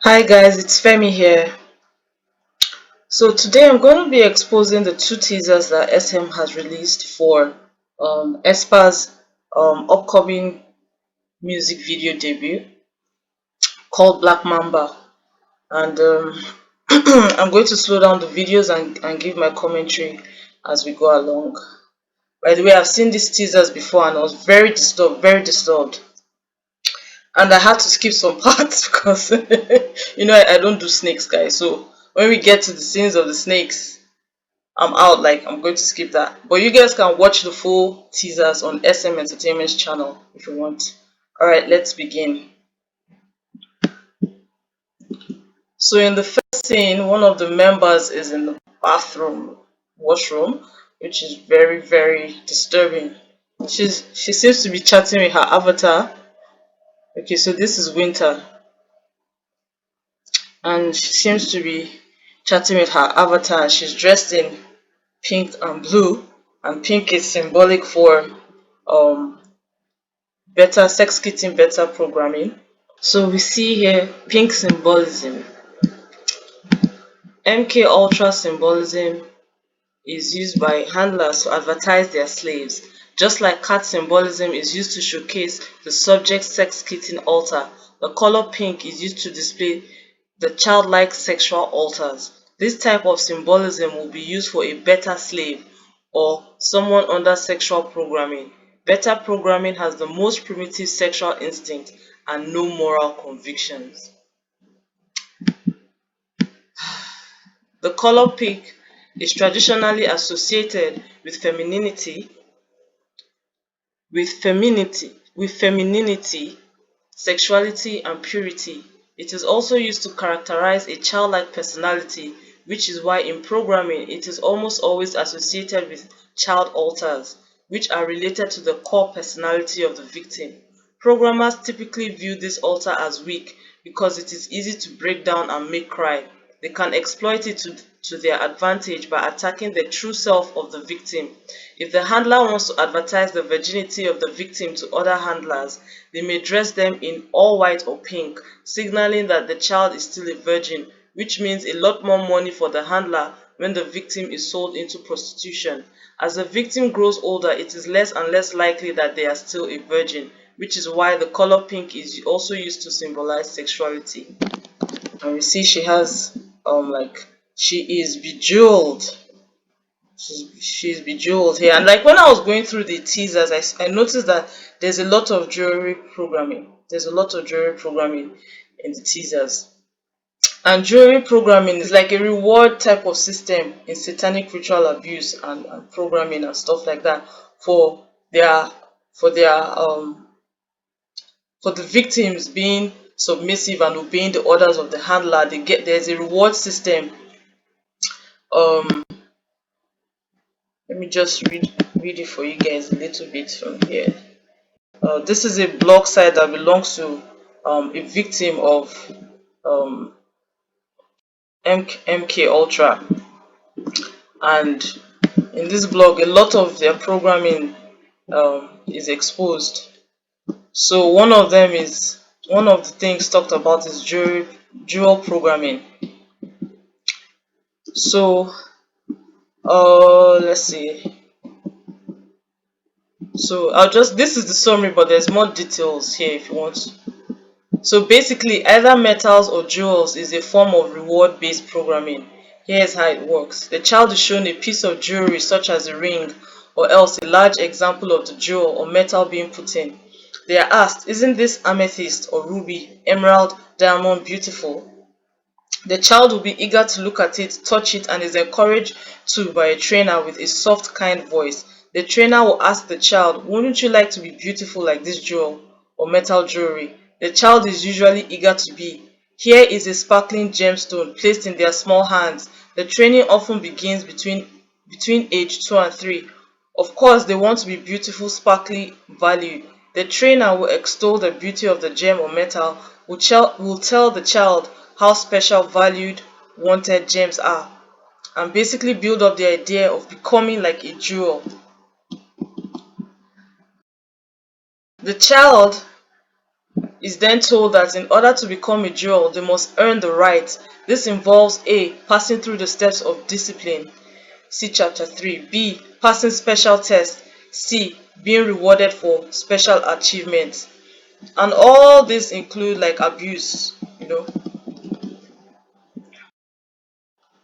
Hi guys, it's Femi here. So today I'm going to be exposing the two teasers that SM has released for Espa's upcoming music video debut called Black Mamba. And I'm going to slow down the videos and give my commentary as we go along. By the way, I've seen these teasers before and I was very disturbed, very disturbed. And I had to skip some parts because I don't do snakes, guys. So when we get to the scenes of the snakes, I'm out. Like, I'm going to skip that. But you guys can watch the full teasers on SM Entertainment's channel if you want. Alright, let's begin. So in the first scene, one of the members is in the bathroom, washroom, which is very, very disturbing. She seems to be chatting with her avatar. Okay, so this is Winter, and she seems to be chatting with her avatar. She's dressed in pink and blue, and pink is symbolic for um better sex kitten, better programming. So we see here pink symbolism. MK Ultra symbolism is used by handlers to advertise their slaves, just like cat symbolism is used to showcase the subject's sex kitten altar. The color pink is used to display the childlike sexual altars. This type of symbolism will be used for a beta slave or someone under sexual programming. Beta programming has the most primitive sexual instinct and no moral convictions. The color pink is traditionally associated with femininity, sexuality, and purity. It is also used to characterize a childlike personality, which is why in programming it is almost always associated with child alters, which are related to the core personality of the victim. Programmers typically view this alter as weak because it is easy to break down and make cry. They can exploit it to their advantage by attacking the true self of the victim. If the handler wants to advertise the virginity of the victim to other handlers, they may dress them in all white or pink, signaling that the child is still a virgin, which means a lot more money for the handler when the victim is sold into prostitution. As the victim grows older, it is less and less likely that they are still a virgin, which is why the color pink is also used to symbolize sexuality. And we see she has like she is bejeweled. She's bejeweled here. And like when I was going through the teasers, I noticed that there's a lot of jewelry programming. There's a lot of jewelry programming in the teasers. And jewelry programming is like a reward type of system in satanic ritual abuse and programming and stuff like that for their for their for the victims being submissive and obeying the orders of the handler. There's a reward system. um Let me just read it for you guys a little bit from here. This is a blog site that belongs to a victim of um, MK Ultra, and in this blog, a lot of their programming is exposed. So one of the things talked about is jewel programming. So let's see. So this is the summary, but there's more details here if you want. So basically, either metals or jewels is a form of reward-based programming. Here's how it works. The child is shown a piece of jewelry such as a ring or else a large example of the jewel or metal being put in. They are asked, isn't this amethyst or ruby, emerald, diamond beautiful? The child will be eager to look at it, touch it, and is encouraged to by a trainer with a soft, kind voice. The trainer will ask the child, wouldn't you like to be beautiful like this jewel or metal jewelry? The child is usually eager to be. Here is a sparkling gemstone placed in their small hands. The training often begins between age 2 and 3. Of course, they want to be beautiful, sparkly, valued. The trainer will extol the beauty of the gem or metal, will tell the child how special, valued, wanted gems are, and basically build up the idea of becoming like a jewel. The child is then told that in order to become a jewel, they must earn the right. This involves A. Passing through the steps of discipline. See chapter 3. B. Passing special tests. C. Being rewarded for special achievements. And all this include like abuse.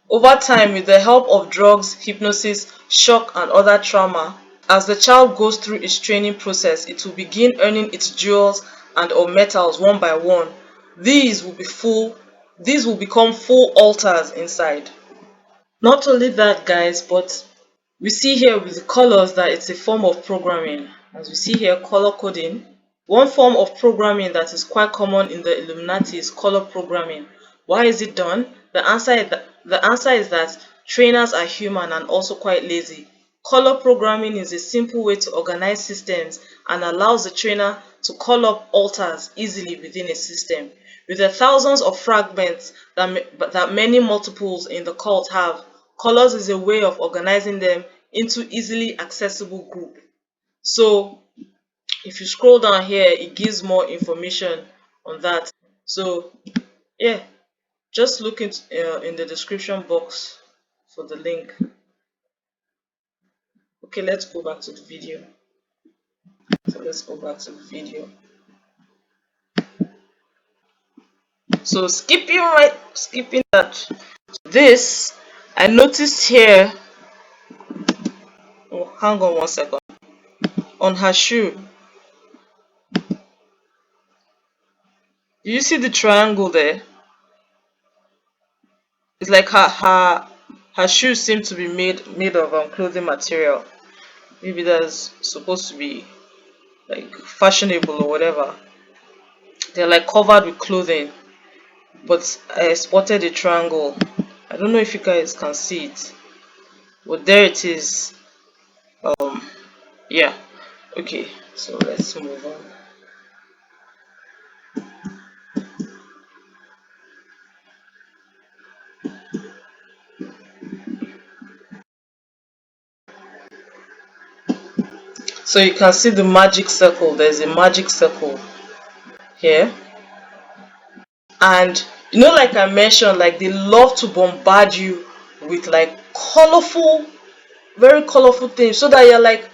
Over time, with the help of drugs, hypnosis, shock, and other trauma, as the child goes through its training process, it will begin earning its jewels and or metals one by one. These will be full, these will become full altars inside. Not only that, guys, but we see here with the colors that it's a form of programming. As we see here, color coding. One form of programming that is quite common in the Illuminati is color programming. Why is it done? The answer is that trainers are human and also quite lazy. Color programming is a simple way to organize systems and allows the trainer to call up alters easily within a system. With the thousands of fragments that many multiples in the cult have, colors is a way of organizing them into easily accessible group. So if you scroll down here, it gives more information on that. So yeah, just look in the description box for the link. Okay, let's go back to the video. So let's go back to the video. So skipping that. This I noticed here. Oh, hang on 1 second. On her shoe, do you see the triangle there? It's like her shoes seem to be made of clothing material. Maybe that's supposed to be like fashionable or whatever. They're like covered with clothing, but I spotted a triangle. I don't know if you guys can see it, but there it is. Um, yeah. Okay, so let's move on. So you can see the magic circle. There's a magic circle here. And like I mentioned, like they love to bombard you with like colorful, very colorful things so that you're like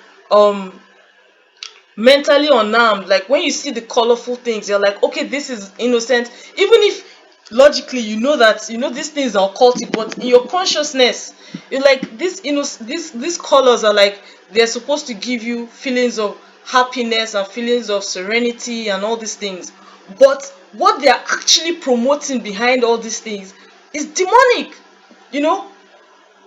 mentally unarmed. Like when you see the colorful things, you're like, okay, this is innocent. Even if logically you know that these things are occultic, but in your consciousness, you're like these colors are like they're supposed to give you feelings of happiness and feelings of serenity and all these things. But what they're actually promoting behind all these things is demonic, you know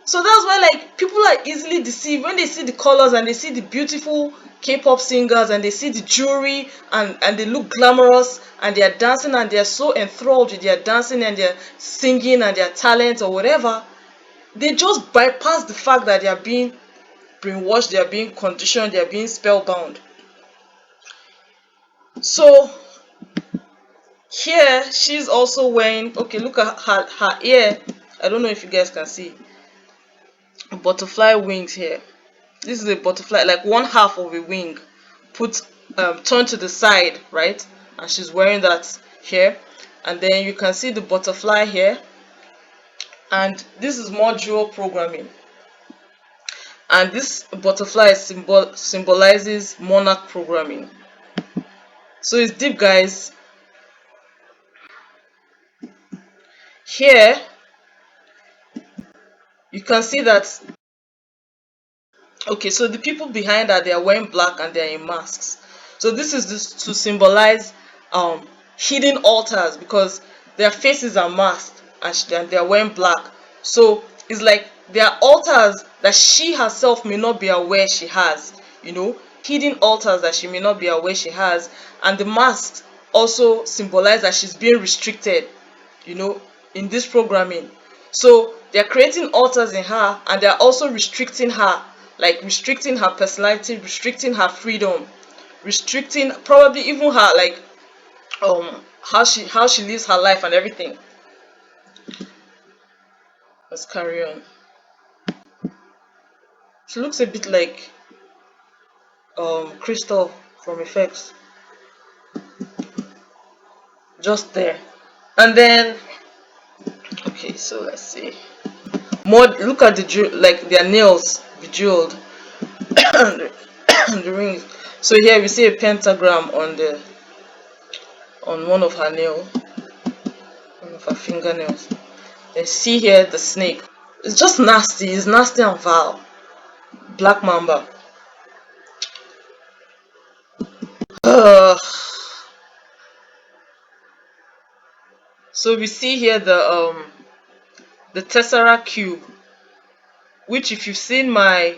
so that's why like people are easily deceived when they see the colors and they see the beautiful K-pop singers and they see the jewelry and they look glamorous and they are dancing and they are so enthralled with their dancing and their singing and their talent or whatever. They just bypass the fact that they are being brainwashed, they are being conditioned, they are being spellbound. So here she's also wearing, okay, look at her ear. I don't know if you guys can see butterfly wings here. This is a butterfly, like one half of a wing put turned to the side, right? And she's wearing that here. And then you can see the butterfly here. And this is more dual programming. And this butterfly symbolizes monarch programming. So it's deep, guys. Here you can see that. Okay, so the people behind that, they are wearing black and they are in masks. So this to symbolize hidden altars, because their faces are masked and they are wearing black. So it's like there are altars that she herself may not be aware she has, hidden altars that she may not be aware she has. And the masks also symbolize that she's being restricted, you know, in this programming. So they're creating altars in her and they're also restricting her, like restricting her personality, restricting her freedom, restricting probably even her like how she lives her life and everything. Let's carry on. She looks a bit like Crystal from Effects. just there. And then, okay, so let's see. More, look at like their nails bejeweled. and the rings. So here we see a pentagram on one of her nails, one of her fingernails. Then see here the snake. It's just nasty. It's nasty and vile. Black mamba. Ugh. So we see here the Tesseract cube, which if you've seen my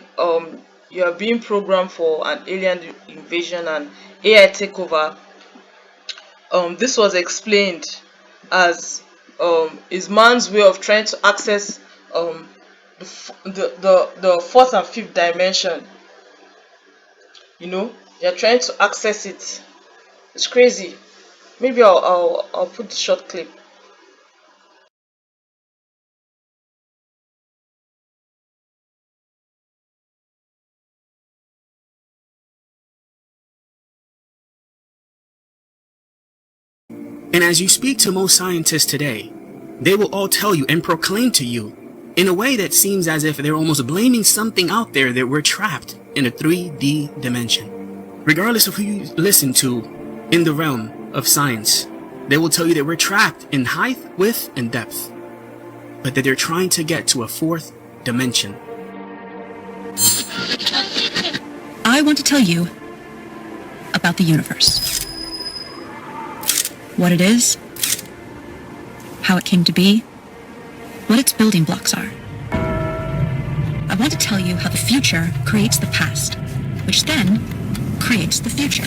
you are being programmed for an alien invasion and AI takeover, this was explained as is man's way of trying to access the fourth and fifth dimension. You know, they're trying to access it. It's crazy. Maybe I'll put the short clip. And as you speak to most scientists today, they will all tell you and proclaim to you in a way that seems as if they're almost blaming something out there that we're trapped in a 3D dimension. Regardless of who you listen to in the realm of science, they will tell you that we're trapped in height, width, and depth, but that they're trying to get to a fourth dimension. I want to tell you about the universe. What it is, how it came to be, what its building blocks are. I want to tell you how the future creates the past, which then creates the future.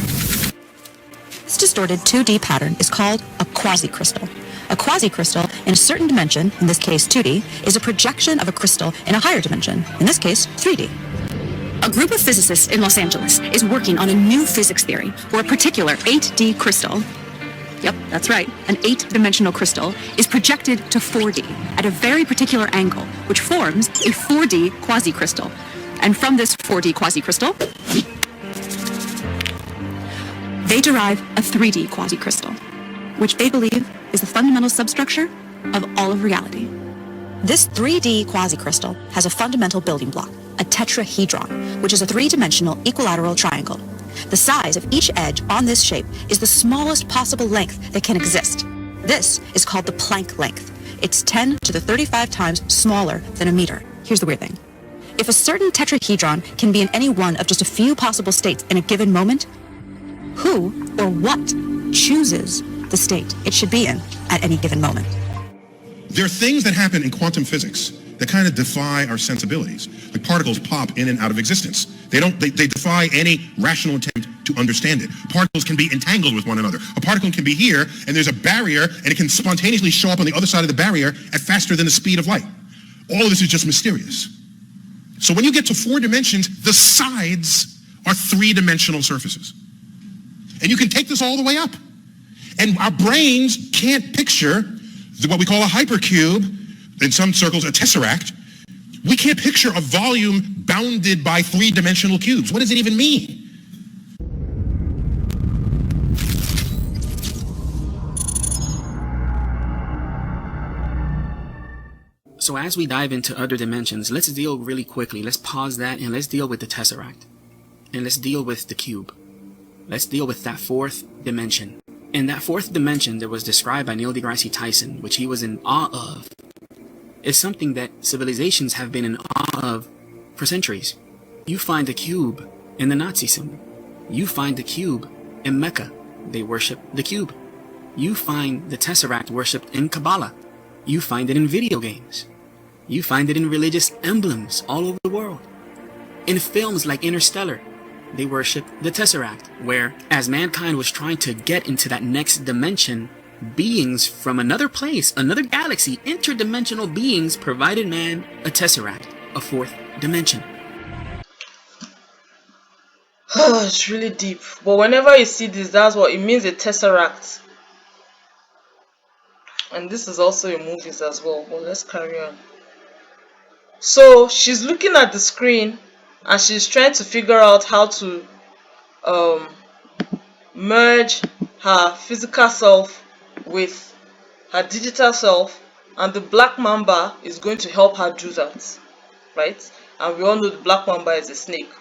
This distorted 2D pattern is called a quasi-crystal. A quasi-crystal in a certain dimension, in this case 2D, is a projection of a crystal in a higher dimension, in this case 3D. A group of physicists in Los Angeles is working on a new physics theory for a particular 8D crystal. Yep, that's right. An 8-dimensional crystal is projected to 4D at a very particular angle, which forms a 4D quasi-crystal. And from this 4D quasi-crystal, they derive a 3D quasi-crystal, which they believe is the fundamental substructure of all of reality. This 3D quasi-crystal has a fundamental building block, a tetrahedron, which is a 3-dimensional equilateral triangle. The size of each edge on this shape is the smallest possible length that can exist. This is called the Planck length. It's 10 to the 35 times smaller than a meter. Here's the weird thing. If a certain tetrahedron can be in any one of just a few possible states in a given moment, who or what chooses the state it should be in at any given moment? There are things that happen in quantum physics that kind of defy our sensibilities. Like particles pop in and out of existence. They defy any rational attempt to understand it. Particles can be entangled with one another. A particle can be here, and there's a barrier, and it can spontaneously show up on the other side of the barrier at faster than the speed of light. All of this is just mysterious. So when you get to 4 dimensions, the sides are 3-dimensional surfaces. And you can take this all the way up. And our brains can't picture what we call a hypercube, in some circles a tesseract. We can't picture a volume bounded by 3-dimensional cubes. What does it even mean? So as we dive into other dimensions, let's deal really quickly. Let's pause that and let's deal with the tesseract. And let's deal with the cube. Let's deal with that 4th dimension. In that 4th dimension that was described by Neil deGrasse Tyson, which he was in awe of, is something that civilizations have been in awe of for centuries. You find the cube in the Nazi symbol. You find the cube in Mecca. They worship the cube. You find the tesseract worshipped in Kabbalah. You find it in video games. You find it in religious emblems all over the world. In films like Interstellar, they worship the tesseract, where as mankind was trying to get into that next dimension, beings from another place, another galaxy, interdimensional beings provided man a tesseract, a 4th dimension. It's really deep. But whenever you see this, that's what it means, a tesseract. And this is also in movies as well. But let's carry on. So she's looking at the screen and she's trying to figure out how to merge her physical self with her digital self, and the black mamba is going to help her do that, right? And we all know the black mamba is a snake.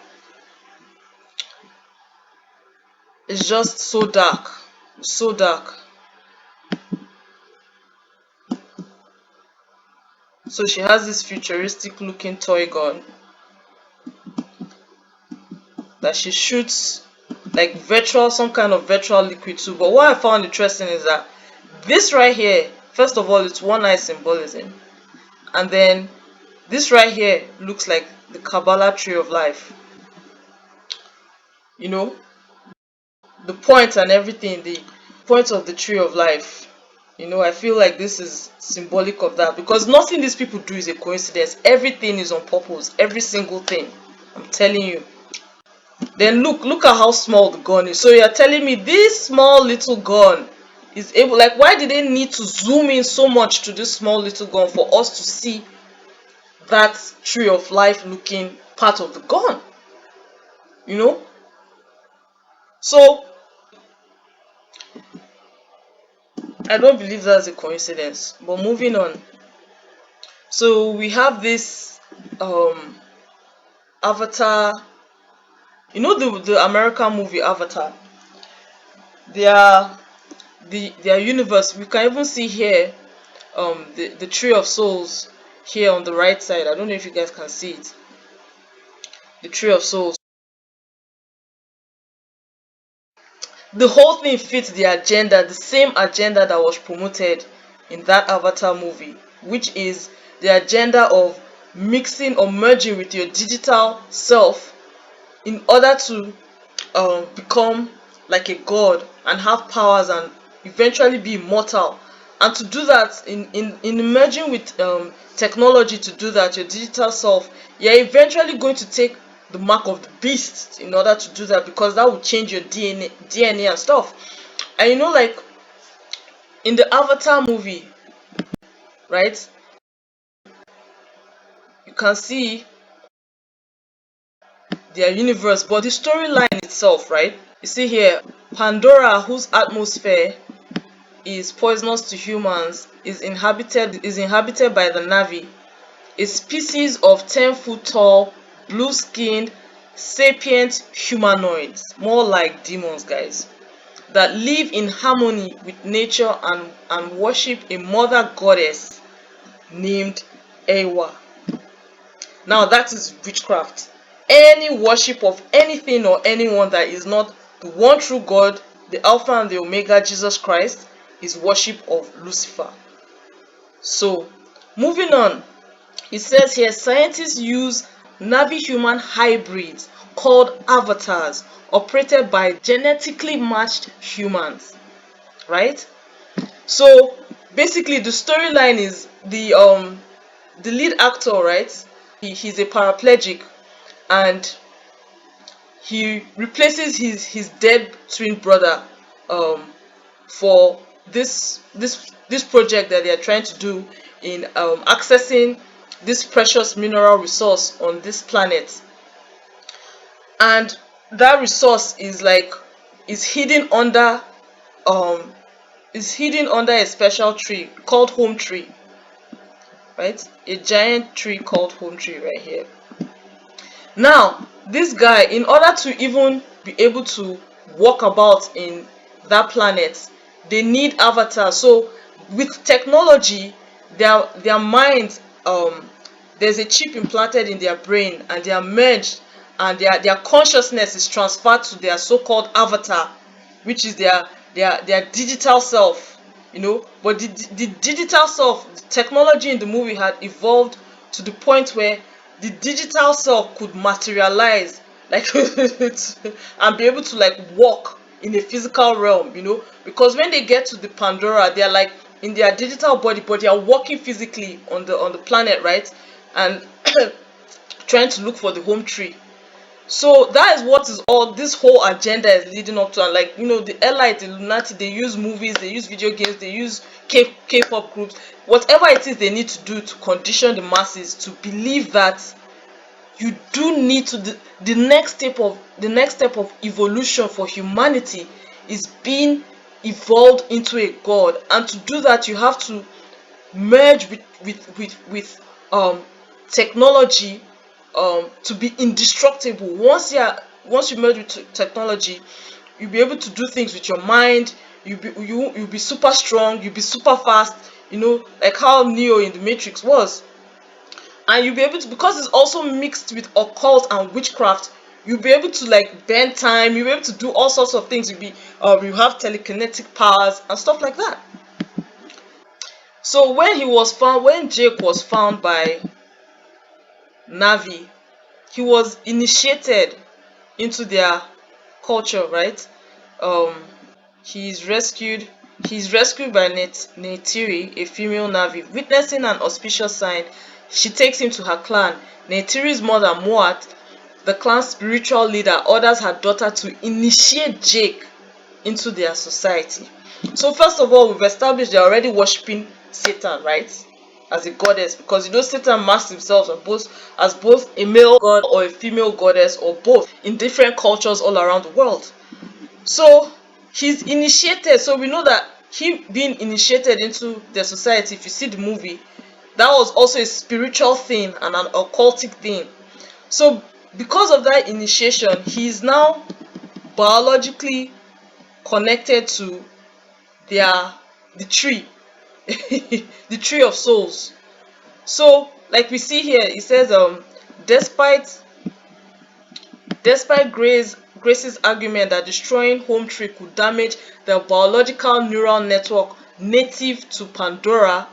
It's just so dark, so dark. So she has this futuristic looking toy gun that she shoots like virtual, some kind of virtual liquid too. But what I found interesting is that this right here, first of all, it's one eye symbolism, and then this right here looks like the Kabbalah tree of life. You know, the point and everything, the point of the tree of life. You know, I feel like this is symbolic of that, because nothing these people do is a coincidence. Everything is on purpose, every single thing. I'm telling you. Then look at how small the gun is. So you're telling me this small little gun is able, like, why did they need to zoom in so much to this small little gun for us to see that tree of life looking part of the gun? You know? So I don't believe that's a coincidence. But moving on. So we have this Avatar. You know the American movie Avatar. Their universe. We can even see here the tree of souls here on the right side. I don't know if you guys can see it. The tree of souls. The whole thing fits the agenda, the same agenda that was promoted in that Avatar movie, which is the agenda of mixing or merging with your digital self in order to become like a god and have powers and eventually be immortal. And to do that, in merging with technology, to do that, your digital self, you're eventually going to take the mark of the beast in order to do that, because that will change your DNA and stuff. And you know, like in the Avatar movie, right, you can see their universe, but the storyline itself, right, you see here Pandora, whose atmosphere is poisonous to humans, is inhabited by the Na'vi, a species of 10-foot tall, blue-skinned, sapient humanoids, more like demons, guys, that live in harmony with nature and worship a mother goddess named Ewa. Now that is witchcraft. Any worship of anything or anyone that is not the one true God, the Alpha and the Omega, Jesus Christ, is worship of Lucifer. So, moving on, it says here scientists use Navi-human hybrids called avatars operated by genetically matched humans, right? So basically the storyline is the lead actor, right? He's a paraplegic, and he replaces his dead twin brother for this project that they are trying to do in accessing this precious mineral resource on this planet. And that resource is hidden under a special tree called Home Tree, right? A giant tree called Home Tree right here. Now this guy, in order to even be able to walk about in that planet, they need avatars. So with technology, their minds, there's a chip implanted in their brain, and they are merged, and their consciousness is transferred to their so-called avatar, which is their digital self, you know. But the digital self, the technology in the movie had evolved to the point where the digital self could materialize, like and be able to like walk in a physical realm, you know. Because when they get to the Pandora, they are like in their digital body, but they are walking physically on the planet, right? And trying to look for the Home Tree. So that is what is all this whole agenda is leading up to. And like, you know, the Elite, the Illuminati, they use movies, they use video games, they use K-pop groups, whatever it is they need to do to condition the masses to believe that you do need to the next step of evolution for humanity is being evolved into a god, and to do that you have to merge with technology to be indestructible. Once you merge with technology, you'll be able to do things with your mind. You'll be super strong, you'll be super fast, like how Neo in the Matrix was. And you'll be able to, because it's also mixed with occult and witchcraft, you'll be able to like bend time, you'll be able to do all sorts of things. You have telekinetic powers and stuff like that. So when Jake was found by Navi, he was initiated into their culture, right? um he's rescued by Neytiri, a female Navi. Witnessing an auspicious sign, she takes him to her clan. Neytiri's mother, Moat, the clan's spiritual leader, orders her daughter to initiate Jake into their society. So first of all, we've established they're already worshipping Satan, right? As a goddess, because Satan masks himself as both a male god or a female goddess, or both, in different cultures all around the world. So he's initiated. So we know that him being initiated into the society, if you see the movie, that was also a spiritual thing and an occultic thing. So because of that initiation, he is now biologically connected to the tree, the tree of souls. So like we see here, it says despite Grace's argument that destroying Home Tree could damage the biological neural network native to Pandora,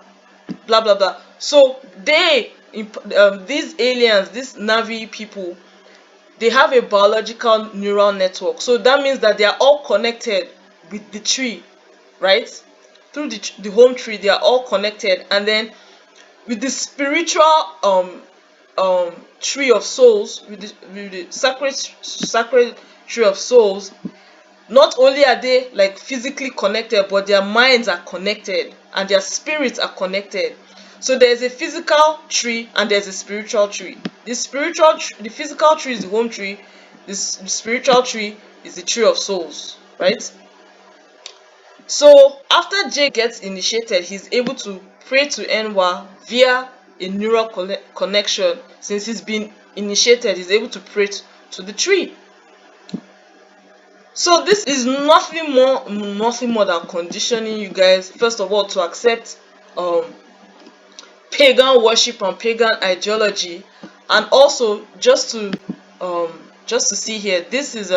blah blah blah. So these aliens, these Navi people, they have a biological neural network. So that means that they are all connected with the tree, right? Through the Home Tree, they are all connected. And then with the spiritual tree of souls, with the sacred tree of souls, not only are they like physically connected, but their minds are connected and their spirits are connected. So there's a physical tree and there's a spiritual tree. The physical tree is the Home Tree. The spiritual tree is the tree of souls, right? So after Jake gets initiated, he's able to pray to Enwa via a neural connection. Since he's been initiated, he's able to pray to the tree. So this is nothing more than conditioning you guys, first of all, to accept pagan worship and pagan ideology. And also just to see here, this is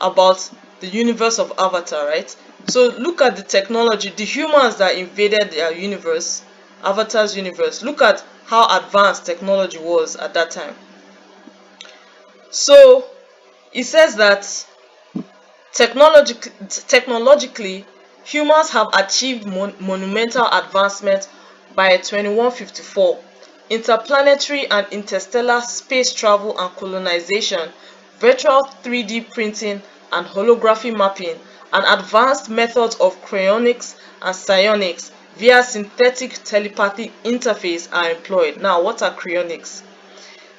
about the universe of Avatar, right? So look at the technology, the humans that invaded their universe, Avatar's universe. Look at how advanced technology was at that time. So it says that technologically, humans have achieved monumental advancement by 2154. Interplanetary and interstellar space travel and colonization, virtual 3D printing and holography mapping, and advanced methods of cryonics and psionics via synthetic telepathy interface are employed. Now, what are cryonics?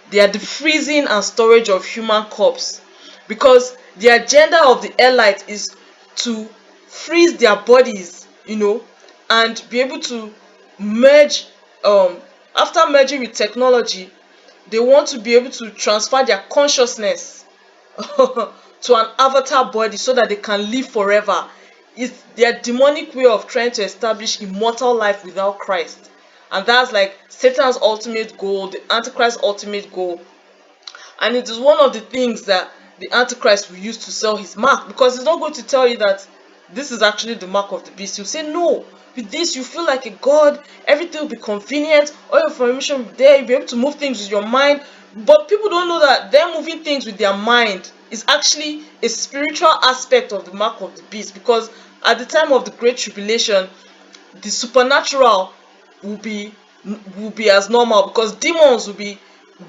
They are the freezing and storage of human corpse, because the agenda of the Elite is to freeze their bodies, and be able to merge. After merging with technology, they want to be able to transfer their consciousness to an avatar body so that they can live forever. It's their demonic way of trying to establish immortal life without Christ. And that's like Satan's ultimate goal, the Antichrist's ultimate goal. And it is one of the things that the Antichrist will use to sell his mark, because he's not going to tell you that this is actually the mark of the beast. He'll say, no, with this you feel like a god, everything will be convenient, all your information will be there, you'll be able to move things with your mind. But people don't know that them moving things with their mind is actually a spiritual aspect of the mark of the beast, because at the time of the Great Tribulation, the supernatural will be as normal, because demons will be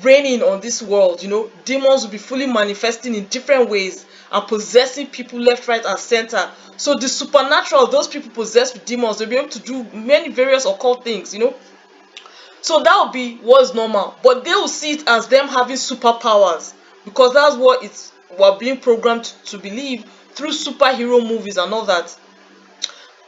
reigning on this world. Demons will be fully manifesting in different ways and possessing people left, right, and center. So the supernatural, those people possessed with demons, they'll be able to do many various occult things. So that will be what's normal, but they will see it as them having superpowers, because that's what we're being programmed to believe through superhero movies and all that.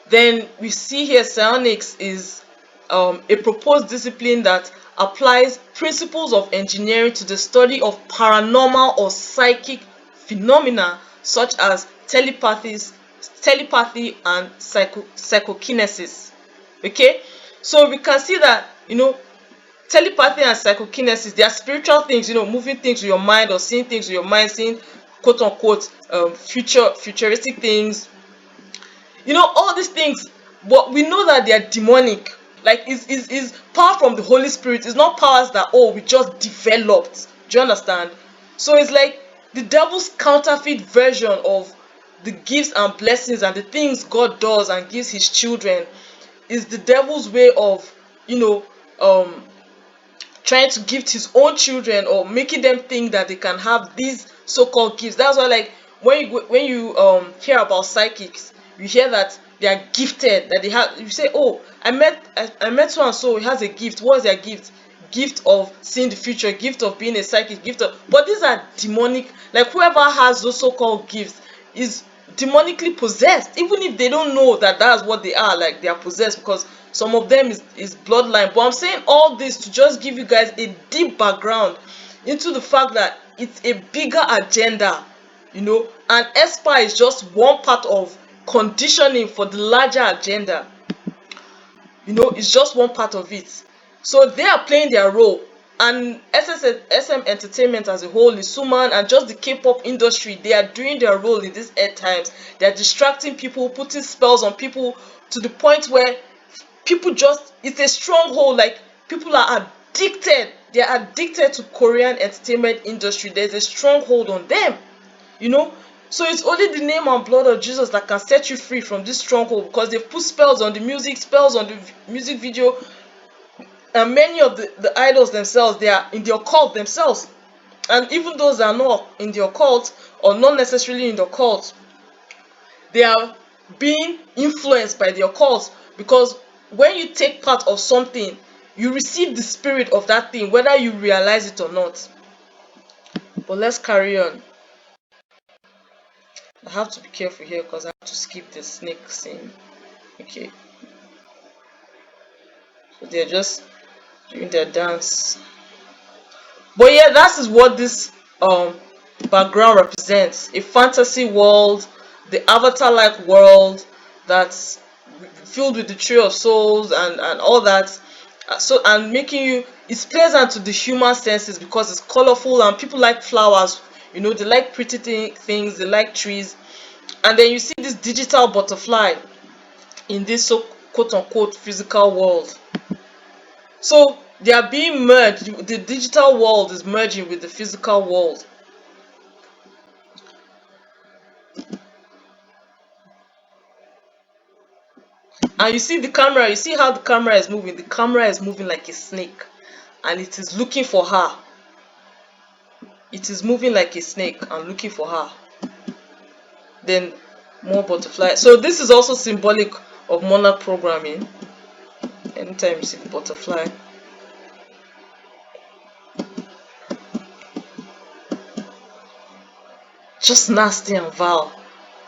Then we see here psionics is a proposed discipline that applies principles of engineering to the study of paranormal or psychic phenomena such as telepathy and psychokinesis. Okay, so we can see that, telepathy and psychokinesis, they are spiritual things, moving things with your mind or seeing things with your mind, seeing quote unquote futuristic things, all these things. But we know that they are demonic. Like, is power from the Holy Spirit. It's not powers that, we just developed. Do you understand? So it's like the devil's counterfeit version of the gifts and blessings and the things God does and gives his children. Is the devil's way of, trying to gift his own children, or making them think that they can have these so-called gifts. That's why, like, when you hear about psychics, you hear that they are gifted, that they have. You say, oh, I met so and so, he has a gift. What is their gift? Gift of seeing the future, gift of being a psychic, gift of. But these are demonic. Like, whoever has those so-called gifts is demonically possessed, even if they don't know that that's what they are. Like, they are possessed, because some of them is bloodline. But I'm saying all this to just give you guys a deep background into the fact that it's a bigger agenda, and ESPA is just one part of conditioning for the larger agenda. It's just one part of it. So they are playing their role, and SM Entertainment as a whole, Lisuman, and just the K-pop industry, they are doing their role in these end times. They are distracting people, putting spells on people, to the point where people just, it's a stronghold. Like, people are addicted. They are addicted to Korean entertainment industry. There's a stronghold on them, so it's only the name and blood of Jesus that can set you free from this stronghold, because they've put spells on the music, spells on the music video, and many of the idols themselves, they are in the occult themselves. And even those that are not in the occult, or not necessarily in the occult, they are being influenced by the occult, because when you take part of something, you receive the spirit of that thing, whether you realize it or not. But let's carry on. I have to be careful here because I have to skip the snake scene. Okay. So they're just doing their dance. But yeah, that is what this background represents. A fantasy world, the avatar-like world that's filled with the tree of souls and all that. So, and making you, it's pleasant to the human senses because it's colorful, and people like flowers, they like pretty things, they like trees. And then you see this digital butterfly in this so quote unquote physical world. So they are being merged. The digital world is merging with the physical world. And you see the camera, you see how the camera is moving. The camera is moving like a snake, and it is looking for her. It is moving like a snake and looking for her. Then more butterfly. So this is also symbolic of monarch programming. Anytime you see the butterfly. Just nasty and vile.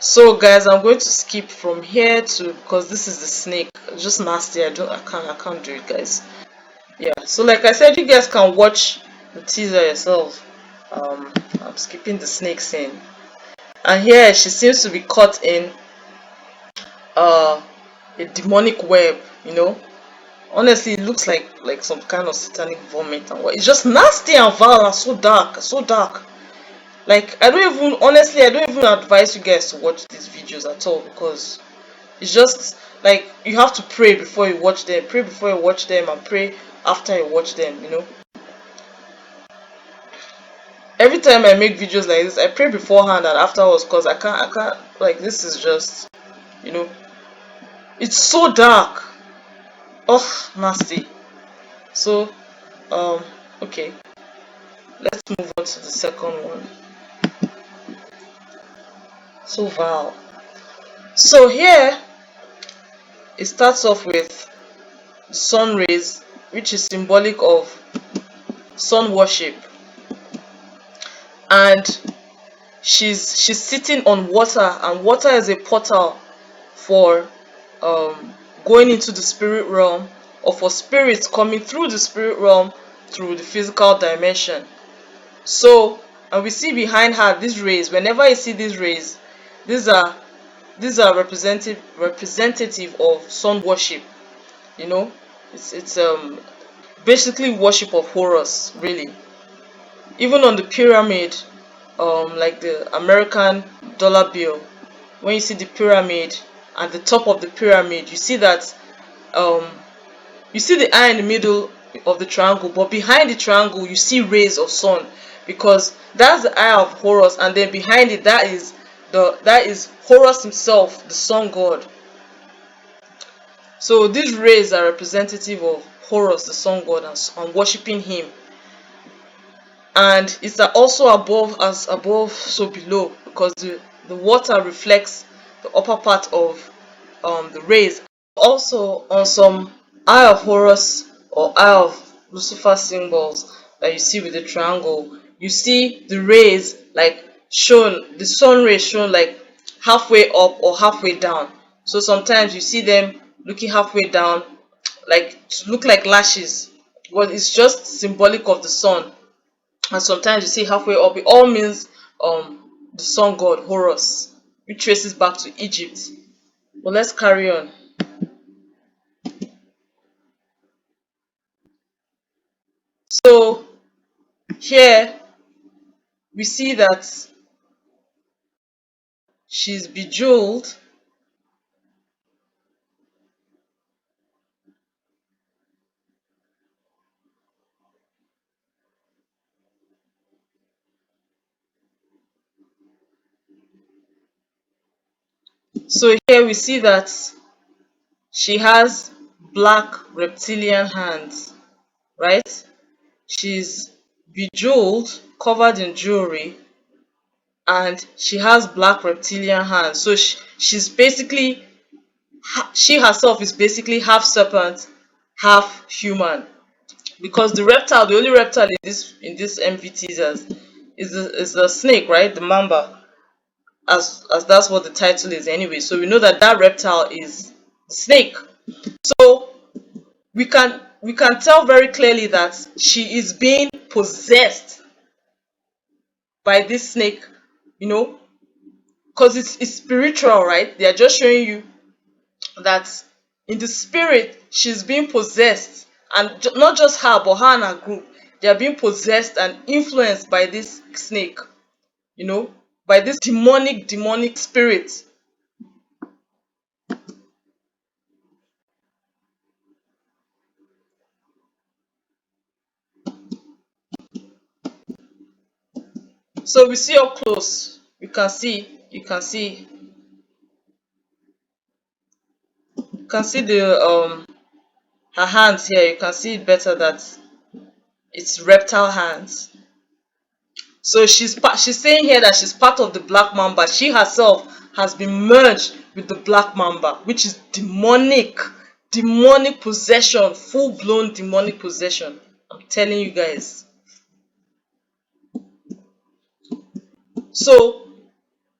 So guys, I'm going to skip from here to, because this is the snake. Just nasty. I can't do it, guys. Yeah, so like I said, you guys can watch the teaser yourself. I'm skipping the snake scene. And here she seems to be caught in a demonic web, Honestly, it looks like some kind of satanic vomit and what. It's just nasty and vile and so dark. Like, I don't even advise you guys to watch these videos at all, because it's just like you have to pray before you watch them. Pray before you watch them, and pray after you watch them, Every time I make videos like this, I pray beforehand and afterwards, because I can't, like, this is just, it's so dark. Oh, nasty. So, okay. Let's move on to the second one. So vile. So here, it starts off with the sun rays, which is symbolic of sun worship. And she's sitting on water, and water is a portal for going into the spirit realm, or for spirits coming through the spirit realm through the physical dimension. So, and we see behind her these rays. Whenever you see these rays, these are representative of sun worship. You know, it's basically worship of Horus, really. Even on the pyramid, like the American dollar bill, when you see the pyramid, at the top of the pyramid, you see that you see the eye in the middle of the triangle, but behind the triangle you see rays of sun, because that's the eye of Horus, and then behind it, that is Horus himself, the sun god. So these rays are representative of Horus, the sun god, and worshipping him. And it's also above as above, so below, because the water reflects the upper part of the rays. Also, on some Eye of Horus or Eye of Lucifer symbols that you see with the triangle, you see the rays like shown, the sun rays shown like halfway up or halfway down. So sometimes you see them looking halfway down, like to look like lashes, but it's just symbolic of the sun. And sometimes you see halfway up, it all means the sun god Horus, which traces back to Egypt. But let's carry on. So here we see that she's bejeweled. So here we see that she has black reptilian hands, right? She's bejeweled, covered in jewelry, and she has black reptilian hands. So she's basically, she herself is basically half serpent, half human. Because the reptile, the only reptile in this MVTs is the snake, right? The mamba, as that's what the title is anyway. So we know that that reptile is snake. So we can tell very clearly that she is being possessed by this snake, you know, because it's spiritual, right? They are just showing you that in the spirit she's being possessed, and not just her, but her and her group, they are being possessed and influenced by this snake, you know, by this demonic spirit. So we see up close, you can see the her hands here. You can see it better that it's reptile hands. So she's saying here that she's part of the black mamba. She herself has been merged with the black mamba, which is demonic possession, full blown demonic possession. I'm telling you guys. So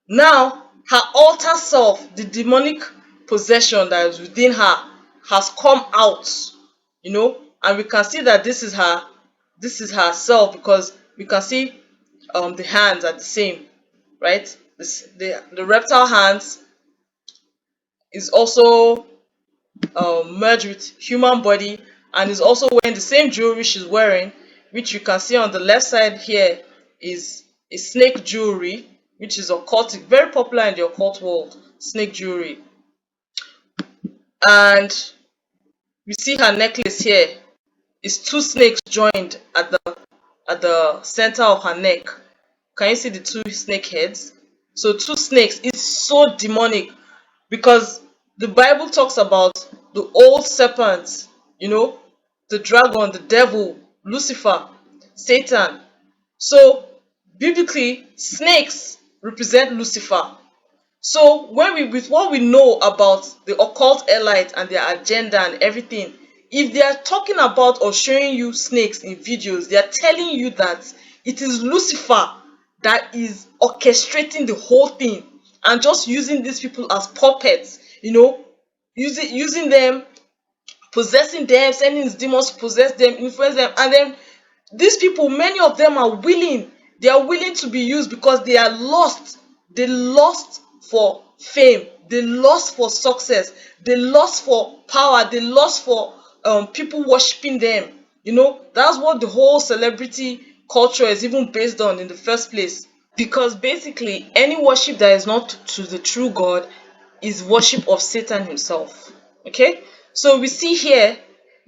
now her alter self, the demonic possession that is within her, has come out, you know, and we can see that this is herself, because we can see the hands are the same, right? The reptile hands is also merged with human body, and is also wearing the same jewelry she's wearing, which you can see on the left side here is a snake jewelry, which is occultic, very popular in the occult world, snake jewelry. And we see her necklace here is two snakes joined at the center of her neck. Can you see the two snake heads? So two snakes is so demonic, because the Bible talks about the old serpent, you know, the dragon, the devil, Lucifer, Satan. So biblically, snakes represent Lucifer. So with what we know about the occult elite and their agenda and everything, if they are talking about or showing you snakes in videos, they are telling you that it is Lucifer that is orchestrating the whole thing and just using these people as puppets, you know. using them, possessing them, sending his demons to possess them, influence them, and then these people, many of them are willing. They are willing to be used because they are lost. They lost for fame. They lost for success. They lost for power. They lost for people worshiping them. You know, that's what the whole celebrity culture is even based on in the first place. Because basically, any worship that is not to the true God is worship of Satan himself. Okay, so we see here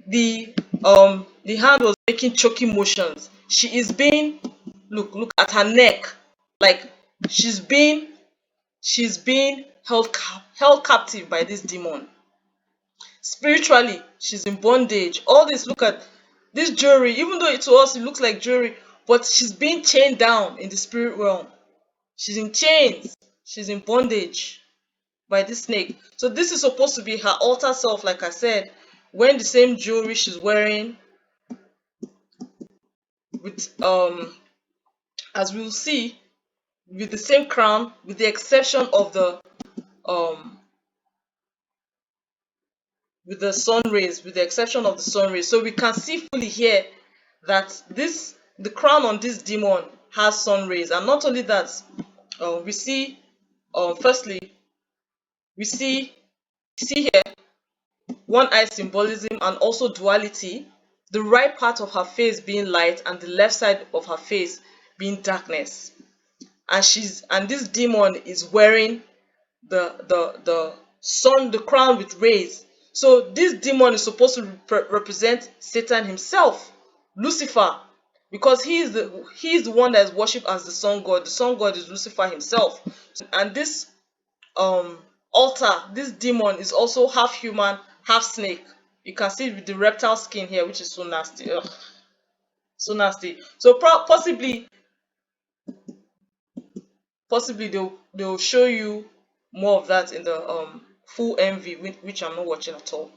the hand was making choking motions. She is being, look at her neck, like she's being held captive by this demon. Spiritually, she's in bondage. All this, look at this jewelry, even though to us it looks like jewelry, but she's being chained down in the spirit realm. She's in chains. She's in bondage by this snake. So this is supposed to be her alter self, like I said, wearing the same jewelry she's wearing, with as we'll see, with the same crown, with the exception of the with the sun rays, with the exception of the sun rays. So we can see fully here that the crown on this demon has sun rays. And not only that, we see firstly, we see here one eye symbolism and also duality, the right part of her face being light and the left side of her face being darkness. And this demon is wearing the crown with rays. So this demon is supposed to represent Satan himself, Lucifer, because he is the one that is worshipped as the sun god. The sun god is Lucifer himself. And this altar, this demon, is also half human, half snake. You can see with the reptile skin here, which is so nasty. Ugh. So nasty. So possibly they'll show you more of that in the full MV, which I'm not watching at all.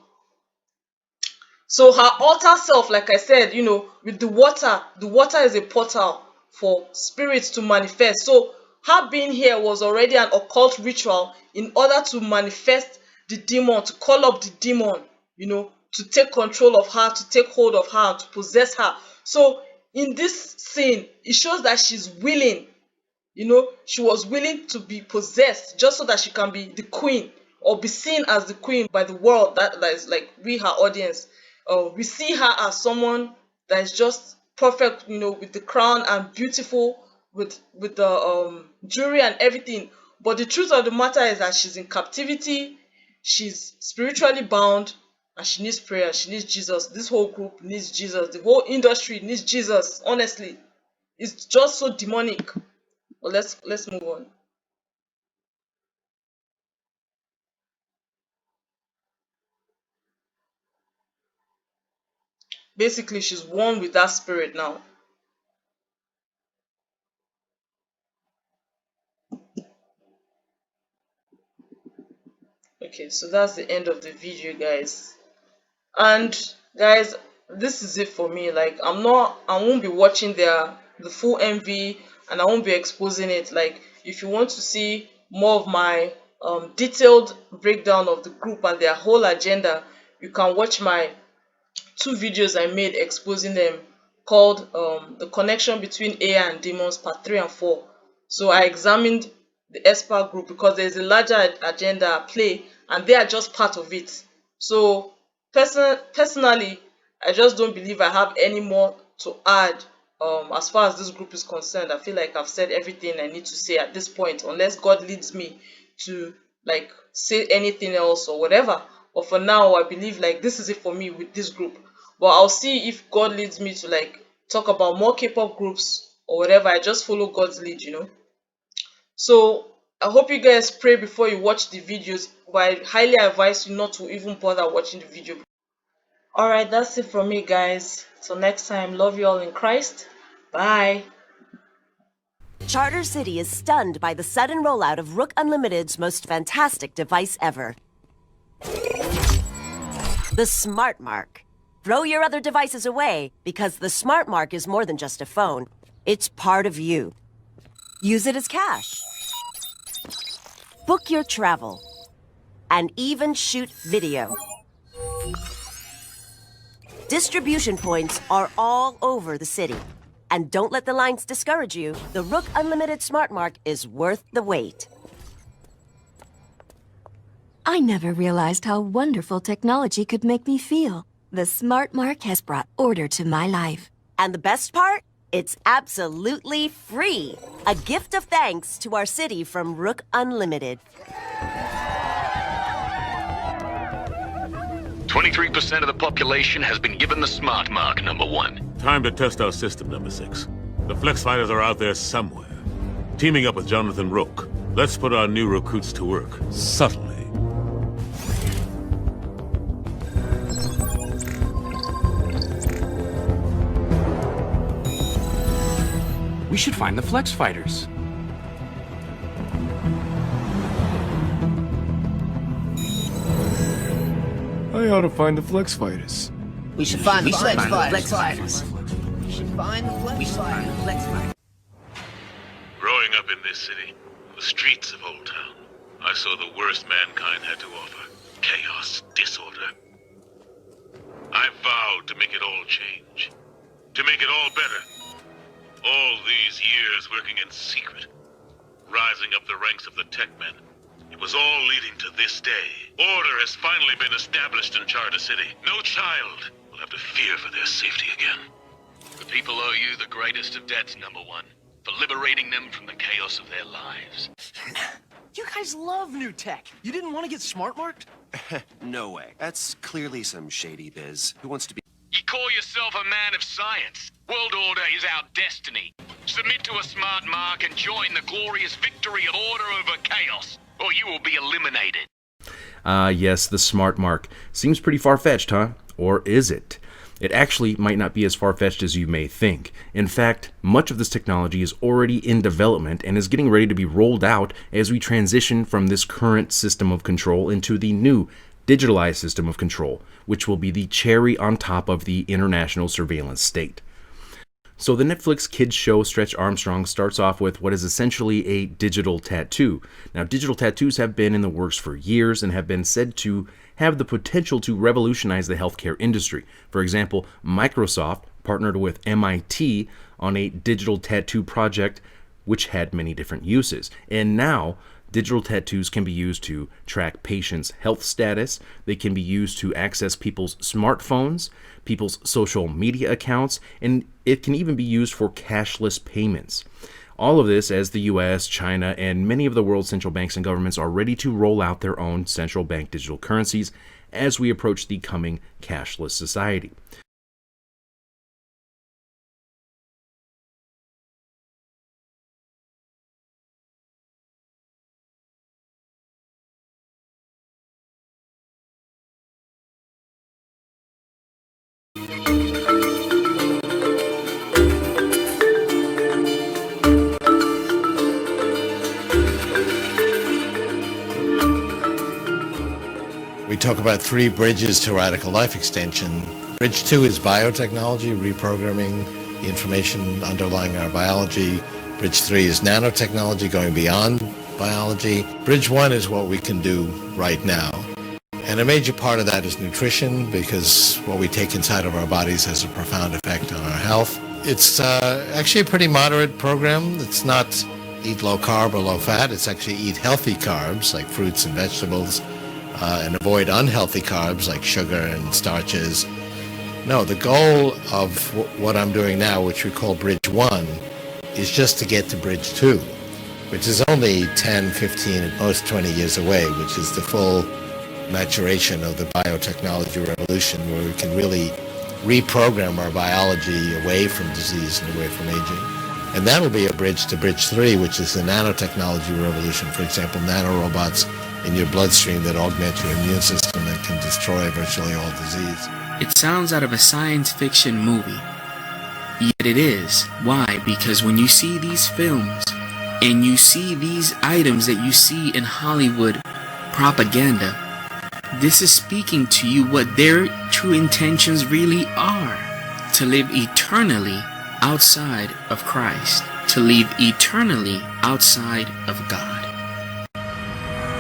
So her alter self, like I said, you know, with the water is a portal for spirits to manifest. So her being here was already an occult ritual in order to manifest the demon, to call up the demon, you know, to take control of her, to take hold of her, to possess her. So in this scene, it shows that she's willing, you know, she was willing to be possessed just so that she can be the queen or be seen as the queen by the world. That is like we, her audience. We see her as someone that is just perfect, you know, with the crown and beautiful, with the jewelry and everything. But the truth of the matter is that she's in captivity, she's spiritually bound, and she needs prayer. She needs Jesus. This whole group needs Jesus. The whole industry needs Jesus. Honestly, it's just so demonic. Well, let's move on. Basically, she's one with that spirit now. Okay, so that's the end of the video, guys. And guys, this is it for me. Like, I won't be watching the full MV, and I won't be exposing it. Like, if you want to see more of my detailed breakdown of the group and their whole agenda, you can watch my 2 videos I made exposing them, called the connection between AI and demons, part 3 and 4. So I examined the Esper group because there's a larger agenda at play, and they are just part of it. So personally, I just don't believe I have any more to add as far as this group is concerned. I feel like I've said everything I need to say at this point, unless God leads me to like say anything else or whatever. But for now, I believe like this is it for me with this group. But I'll see if God leads me to like talk about more K-pop groups or whatever. I just follow God's lead, you know. So I hope you guys pray before you watch the videos, but I highly advise you not to even bother watching the video. Alright, that's it from me, guys. Till next time, love you all in Christ. Bye. Charter City is stunned by the sudden rollout of Rook Unlimited's most fantastic device ever. The Smart Mark. Throw your other devices away, because the Smart Mark is more than just a phone. It's part of you. Use it as cash. Book your travel. and even shoot video. Distribution points are all over the city. And don't let the lines discourage you. The Rook Unlimited Smart Mark is worth the wait. I never realized how wonderful technology could make me feel. The Smart Mark has brought order to my life. And the best part? It's absolutely free. A gift of thanks to our city from Rook Unlimited. 23% of the population has been given the Smart Mark, number 1. Time to test our system, number 6. The Flex Fighters are out there somewhere. Teaming up with Jonathan Rook, let's put our new recruits to work, subtly. We should find the Flex Fighters. I ought to find the Flex Fighters. We should find the Flex Fighters. We should find the Flex Fighters. Growing up in this city, the streets of Old Town, I saw the worst mankind had to offer. Chaos, disorder. I vowed to make it all change. To make it all better. All these years working in secret. Rising up the ranks of the tech men. It was all leading to this day. Order has finally been established in Charter City. No child will have to fear for their safety again. The people owe you the greatest of debts, number 1, for liberating them from the chaos of their lives. You guys love new tech. You didn't want to get smart marked? No way. That's clearly some shady biz. Who wants to be... You call yourself a man of science. World order is our destiny. Submit to a Smart Mark and join the glorious victory of order over chaos, or you will be eliminated. Yes, the Smart Mark. Seems pretty far-fetched, huh? Or is it? It actually might not be as far-fetched as you may think. In fact, much of this technology is already in development and is getting ready to be rolled out as we transition from this current system of control into the new digitalized system of control, which will be the cherry on top of the international surveillance state. So the Netflix kids show Stretch Armstrong starts off with what is essentially a digital tattoo. Now, digital tattoos have been in the works for years and have been said to have the potential to revolutionize the healthcare industry. For example, Microsoft partnered with MIT on a digital tattoo project which had many different uses. And now, digital tattoos can be used to track patients' health status. They can be used to access people's smartphones, people's social media accounts, and it can even be used for cashless payments. All of this as the US, China, and many of the world's central banks and governments are ready to roll out their own central bank digital currencies as we approach the coming cashless society. We talk about 3 bridges to radical life extension. Bridge 2 is biotechnology, reprogramming the information underlying our biology. Bridge 3 is nanotechnology, going beyond biology. Bridge 1 is what we can do right now. And a major part of that is nutrition, because what we take inside of our bodies has a profound effect on our health. It's actually a pretty moderate program. It's not eat low carb or low fat. It's actually eat healthy carbs like fruits and vegetables, and avoid unhealthy carbs like sugar and starches. No, the goal of what I'm doing now, which we call Bridge 1, is just to get to Bridge 2, which is only 10, 15, at most 20 years away, which is the full maturation of the biotechnology revolution, where we can really reprogram our biology away from disease and away from aging. And that'll be a bridge to Bridge 3, which is the nanotechnology revolution. For example, nanorobots in your bloodstream that augment your immune system and can destroy virtually all disease. It sounds out of a science fiction movie. Yet it is. Why? Because when you see these films and you see these items that you see in Hollywood propaganda, this is speaking to you what their true intentions really are. To live eternally outside of Christ. To live eternally outside of God.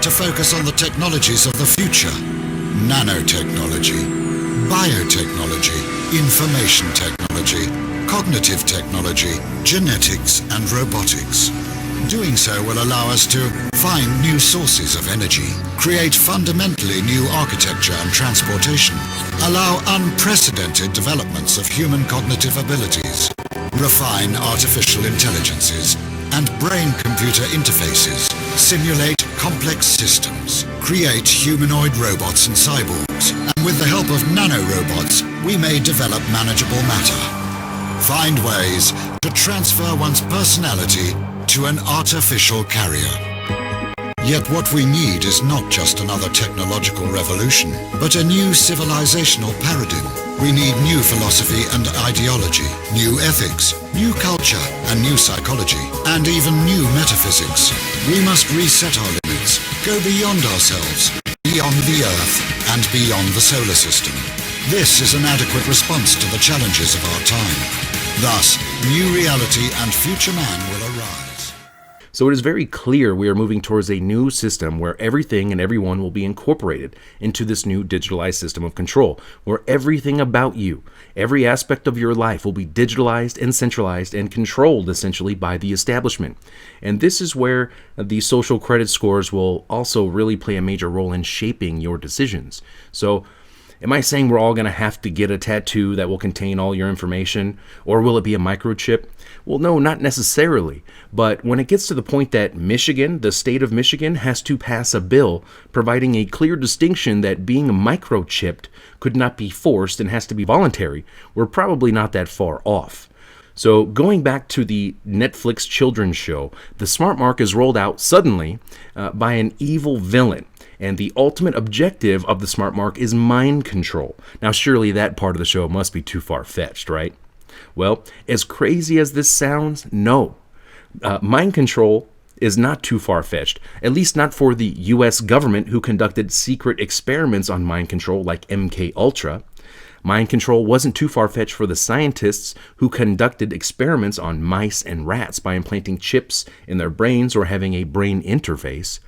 to focus on the technologies of the future: nanotechnology, biotechnology, information technology, cognitive technology, genetics, and robotics. Doing so will allow us to find new sources of energy, create fundamentally new architecture and transportation, allow unprecedented developments of human cognitive abilities, refine artificial intelligences and brain-computer interfaces, simulate complex systems, create humanoid robots and cyborgs, and with the help of nanorobots, we may develop manageable matter. Find ways to transfer one's personality to an artificial carrier. Yet what we need is not just another technological revolution, but a new civilizational paradigm. We need new philosophy and ideology, new ethics, new culture and new psychology, and even new metaphysics. We must reset our limits, go beyond ourselves, beyond the Earth, and beyond the solar system. This is an adequate response to the challenges of our time. Thus, new reality and future man will arise. So it is very clear we are moving towards a new system where everything and everyone will be incorporated into this new digitalized system of control, where everything about you, every aspect of your life will be digitalized and centralized and controlled essentially by the establishment. And this is where the social credit scores will also really play a major role in shaping your decisions. So am I saying we're all going to have to get a tattoo that will contain all your information? Or will it be a microchip? Well, no, not necessarily. But when it gets to the point that Michigan, the state of Michigan, has to pass a bill providing a clear distinction that being microchipped could not be forced and has to be voluntary, we're probably not that far off. So going back to the Netflix children's show, the Smart Mark is rolled out suddenly by an evil villain. And the ultimate objective of the Smart Mark is mind control. Now, surely that part of the show must be too far-fetched, right? Well, as crazy as this sounds, no. Mind control is not too far-fetched, at least not for the US government, who conducted secret experiments on mind control like MK-Ultra. Mind control wasn't too far-fetched for the scientists who conducted experiments on mice and rats by implanting chips in their brains or having a brain interface.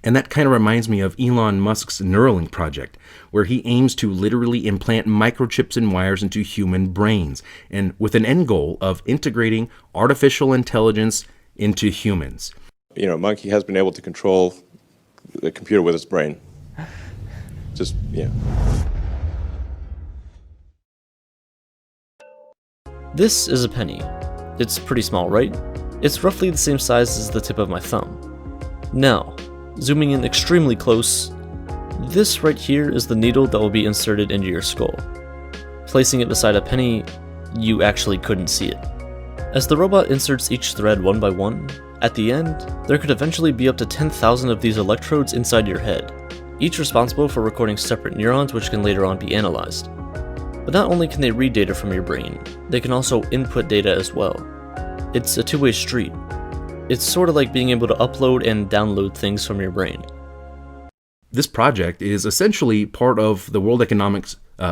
And that kind of reminds me of Elon Musk's Neuralink project, where he aims to literally implant microchips and wires into human brains, and with an end goal of integrating artificial intelligence into humans. You know, Monkey has been able to control the computer with its brain. Just, yeah. This is a penny. It's pretty small, right? It's roughly the same size as the tip of my thumb. Now, zooming in extremely close, this right here is the needle that will be inserted into your skull. Placing it beside a penny, you actually couldn't see it. As the robot inserts each thread one by one, at the end, there could eventually be up to 10,000 of these electrodes inside your head, each responsible for recording separate neurons which can later on be analyzed. But not only can they read data from your brain, they can also input data as well. It's a two-way street. It's sort of like being able to upload and download things from your brain. This project is essentially part of the World Economic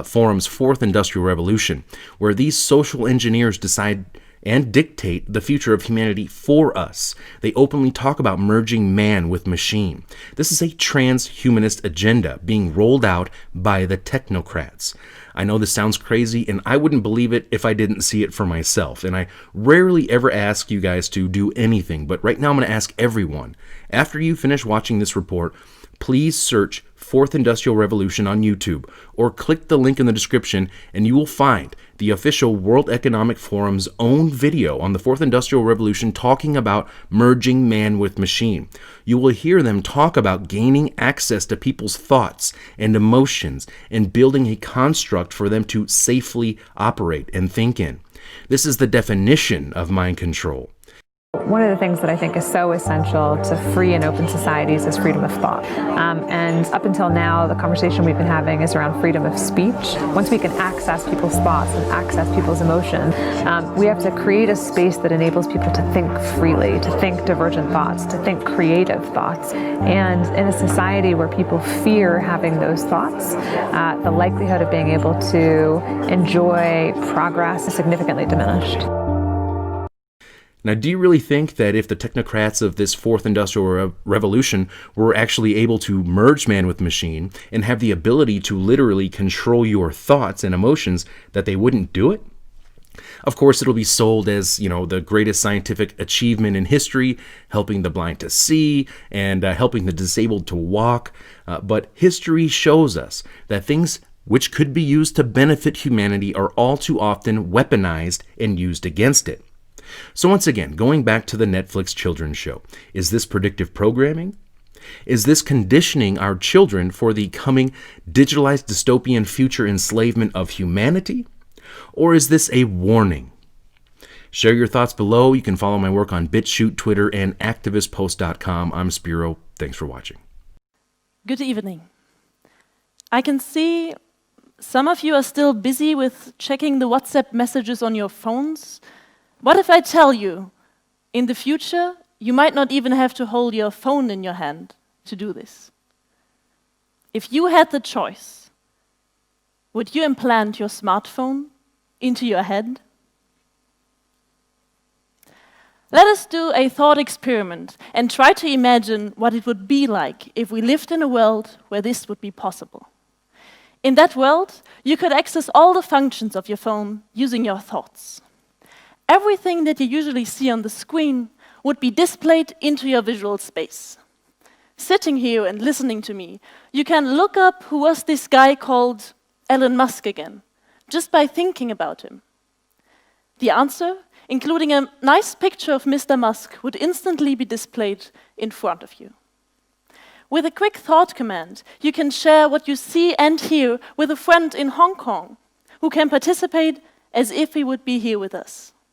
Forum's fourth industrial revolution, where these social engineers decide and dictate the future of humanity for us. They openly talk about merging man with machine. This is a transhumanist agenda being rolled out by the technocrats. I know this sounds crazy, and I wouldn't believe it if I didn't see it for myself, and I rarely ever ask you guys to do anything, but right now I'm going to ask everyone. After you finish watching this report, please search Fourth Industrial Revolution on YouTube, or click the link in the description and you will find the official World Economic Forum's own video on the Fourth Industrial Revolution talking about merging man with machine. You will hear them talk about gaining access to people's thoughts and emotions and building a construct for them to safely operate and think in. This is the definition of mind control. One of the things that I think is so essential to free and open societies is freedom of thought. And up until now, the conversation we've been having is around freedom of speech. Once we can access people's thoughts and access people's emotion, we have to create a space that enables people to think freely, to think divergent thoughts, to think creative thoughts. And in a society where people fear having those thoughts, the likelihood of being able to enjoy progress is significantly diminished. Now, do you really think that if the technocrats of this fourth industrial revolution were actually able to merge man with machine and have the ability to literally control your thoughts and emotions, that they wouldn't do it? Of course, it'll be sold as, the greatest scientific achievement in history, helping the blind to see and helping the disabled to walk. But history shows us that things which could be used to benefit humanity are all too often weaponized and used against it. So once again, going back to the Netflix children's show, is this predictive programming? Is this conditioning our children for the coming digitalized dystopian future enslavement of humanity? Or is this a warning? Share your thoughts below. You can follow my work on BitChute, Twitter, and activistpost.com. I'm Spiro. Thanks for watching. Good evening. I can see some of you are still busy with checking the WhatsApp messages on your phones. What if I tell you, in the future, you might not even have to hold your phone in your hand to do this? If you had the choice, would you implant your smartphone into your head? Let us do a thought experiment and try to imagine what it would be like if we lived in a world where this would be possible. In that world, you could access all the functions of your phone using your thoughts. Everything that you usually see on the screen would be displayed into your visual space. Sitting here and listening to me, you can look up who was this guy called Elon Musk again, just by thinking about him. The answer, including a nice picture of Mr. Musk, would instantly be displayed in front of you. With a quick thought command, you can share what you see and hear with a friend in Hong Kong, who can participate as if he would be here with us.